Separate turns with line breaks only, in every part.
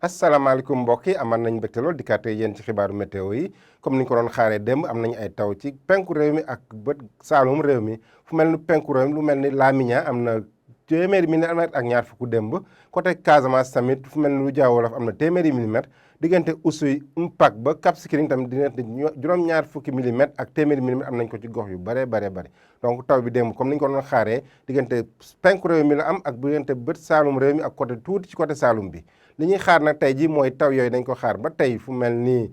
asalaamaaleykum mbokk yi aman nañ mbégte lool dikkaate yéen ci xibaaru météo yi comme ni ñu ko doon xaaree démb am nañ ay taw ci penku réew mi ak bët saalum réew mi fu mel ni penku réew mi lu mel ni Lamiña am na téeméeri millimètre ak ñaar fukk démb côté Casamance tamit fu mel ni lu Jaaw Wolof am na téeméeri millimètre diggante Oussouye Mpac ba Cap Skirring tamit diggante juróom-ñaar fukki millimètre ak téeméeri millimètre am nañ ko ci gox yu bare donc taw bi démb comme ni ñu ko doon xaaree diggante penku réew mi la am ak diggante bët saalum réew mi ak côté tuuti ci côté saalum bi li ñuy xaar nag tey ji mooy taw yooyu dañ ko xaar ba tey fu mel nii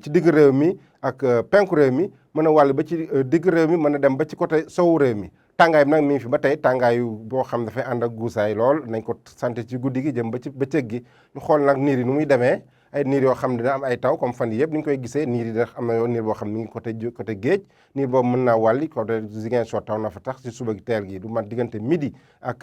ci digg réew mi ak penku réew mi mën a wàll ba ci digg réew mi mën a dem ba ci côté sowu réew mi tàngaay bi nag mi ngi fi ba tey tàngaayu boo xam dafay ànd ak guusaay lool nañ ko sant ci guddi gi jëm ba ci bëccëg gi ñu xool nag niir yi nu muy demee ay niir yoo xam ne dina am ay taw comme fan yi yëpp ni ñu koy gisee niir yi da am na niir boo xam ne mi ngi côté géej niir boobu mën naa wàlli côté Ziguinchor taw na fa tax ci suba gi teel gi du mat diggante midi ak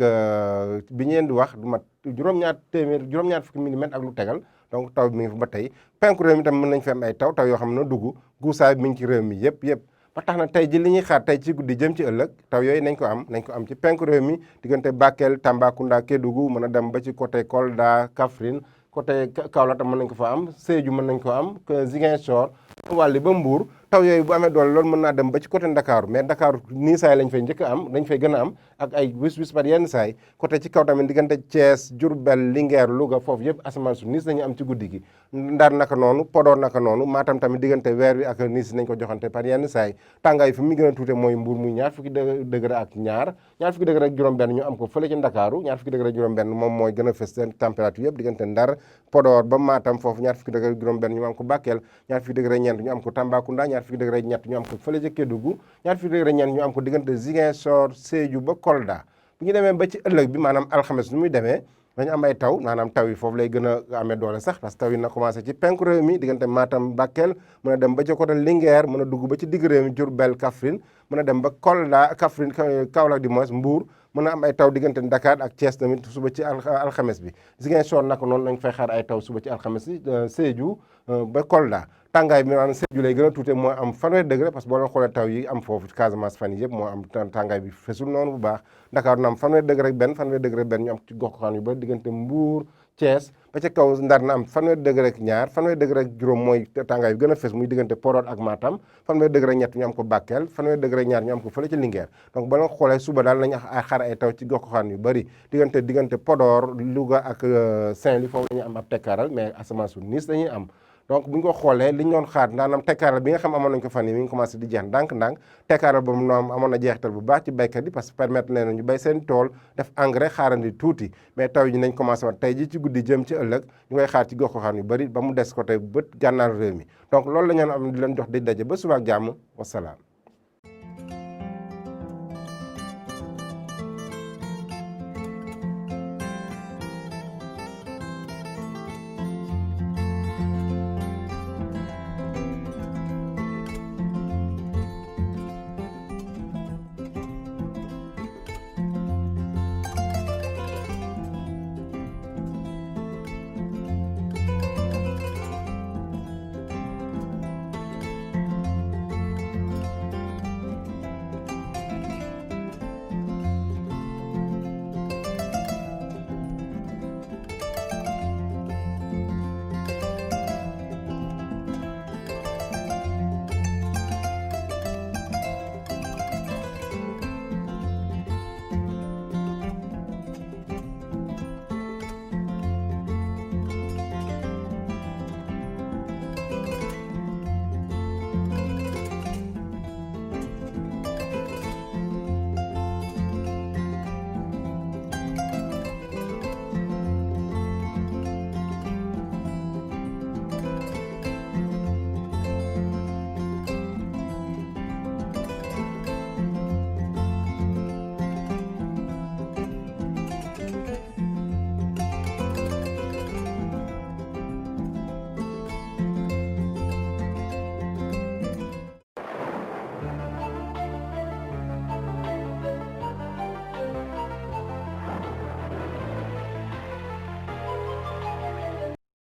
bi ñeen di wax du mat juróom-ñaar fukki millimètre ak lu tegal donc taw bi mi ngi fi ba tey penku réew mi tam mën nañ fi am ay taw yoo xam ne dugg guusaay bi mi ngi ci réew mi yëpp ba tax na tey ji li ñuy xaar tey ci guddi jëm ci ëllëg taw yooyu nañ ko am ci penku réew mi diggante Bakel Tambacounda Kédougou mën a dem ba ci côté Kolda Kaffrine côté Kaolack tam mën nañ ko fa am Sédhiou mën nañ ko am Ziguinchor wàlli ba Mbour taw yooyu bu amee doole loolu mën naa dem ba ci côté Ndakaaru mais Ndakaaru nii saay lañ fay njëkk a am dañ fay gën a am ak ay wis par yenn saay côté ci kaw tamit diggante Thiès Diourbel Linguère Louga foofu yëpp asamaan su niis nañu am ci guddi gi Ndar naka noonu Podor naka noonu Matam tamit diggante weer wi ak niis nañ ko joxante par yenn saay tàngaay fi mu gën a tuute mooy Mbour muy ñaar fukki degré ak ñaar fukki degré ak juróom-benn ñu am ko fële ci Ndakaaru ñaar fukki degré ak juróom-benn moom mooy gën a fës seen température yëpp diggante Ndar Podor ba Matam foofu ñaar fukki degré ak juróom-benn ñu am ko Bakel ñaar fukki degré ñeent ñu am ko Tambacounda ñaar fukki degré ñett ñu am ko fële ca Kédougou ñaar fukki degré ñeent ñu am ko diggante Ziguinchor Sédhiou ba Kolda bu ñu demee ba ci ëllëg bi maanaam alxames nu muy demee dañu am ay taw maanaam taw yi foofu lay gën a amee doole sax parce que taw yi na commencé ci penku réew mi diggante Matam Bakel mën a dem ba ci côté Linguère mën a dugg ba ci digg réew mi Diourbel Kaffrine mën a dem ba Kolda Kaffrine Kaolack di moins Mbour mën a am ay taw diggante Dakar ak Thiès tamit suba ci alxames bi Ziguinchor naka noonu nañ fay xaar ay taw suba ci alxames bi Sédhiou ba Kolda tàngaay bi maanaam Sédhiou lay gën a tuute moo am fanweeri degré parce que boo leen xoolee taw yi am foofu Casamance fan yi yëpp moo am tàngaay bi fesul noonu bu baax Dakar na am fanweeri degré ak benn ñu am ci gox xaan yu ba diggante Mbour Thiès ba ca kaw Ndar na am fanweeri degré ak ñaar fanweeri degré ak juróom mooy tàngaay bi gën a fes muy diggante Podor ak Matam fanweeri degré ak ñett ñu am ko Bakel fanweeri degré ak ñaar ñu am ko fële ci Linguère donc boo leen xoolee suba daal nañu xaar ay taw ci gox xaan yu bëri diggante Podor Louga ak Saint-Louis foofu la ñu am ab tekkaaral mais asamaan su niis dañuy am donc bu ñu ko xoolee li ñu doon xaar maanaam tekkaaral bi nga xam amoon nañ ko fan yi mi ngi commencé di jeex ndànk-ndànk tekkaaral boobu noonu amoon na jeexital bu baax ci béykat yi parce que permettre leen ñu béy seen tool def engrais xaarandi tuuti mais taw yi nañ commencé waat tey ji ci guddi jëm ci ëllëg ñu koy xaar ci gox goxaan yu bëri ba mu des côté bët gànnaar réew mi donc loolu la ñu am di leen jox di daje ba suba ak jàmm wasalaam